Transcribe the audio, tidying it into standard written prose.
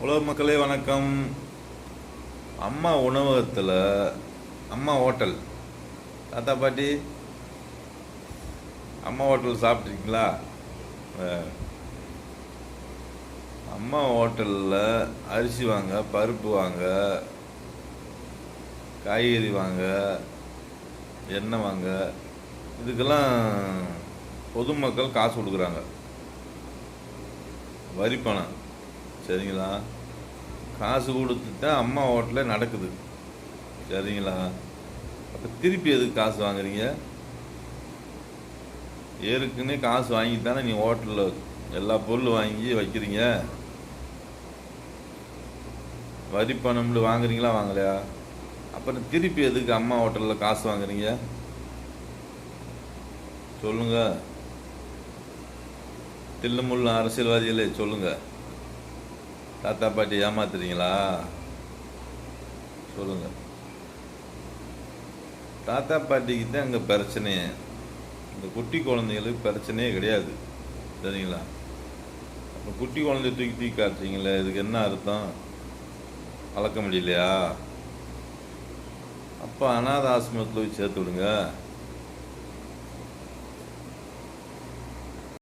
உலக மக்களே வணக்கம். அம்மா உணவகத்தில் அம்மா ஹோட்டல் தாத்தா பாட்டி அம்மா ஹோட்டல் சாப்பிட்ருக்கீங்களா? அம்மா ஹோட்டலில் அரிசி வாங்க, பருப்பு வாங்க, காய்கறி வாங்க, எண்ணெய் வாங்க, இதுக்கெல்லாம் பொதுமக்கள் காசு கொடுக்குறாங்க, வரி பணம். சரிங்களா? காசு கொடுத்து தான் அம்மா ஹோட்டலில் நடக்குது. சரிங்களா? அப்போ திருப்பி எதுக்கு காசு வாங்குறீங்க? ஏற்கனவே காசு வாங்கித்தானே நீ ஹோட்டலில் எல்லா பொருள் வாங்கி வைக்கிறீங்க. வரி பணம்னு வாங்குறீங்களா வாங்கலையா? அப்புறம் திருப்பி எதுக்கு அம்மா ஹோட்டலில் காசு வாங்குறீங்க? சொல்லுங்க. தில்லுமுள்ள அரசியல்வாதிகளே சொல்லுங்க. தாத்தா பாட்டி ஏமாத்துறீங்களா? சொல்லுங்க. தாத்தா பாட்டிக்கு தான் அங்கே பிரச்சனையே. இந்த குட்டி குழந்தைங்களுக்கு பிரச்சனையே கிடையாது. சரிங்களா? அப்போ குட்டி குழந்தைய தூக்கி தூக்கி காட்டுறீங்களே, இதுக்கு என்ன அர்த்தம்? வளர்க்க முடியலையா? அப்போ அனாத ஆசிரமத்தில் போய் சேர்த்து விடுங்க.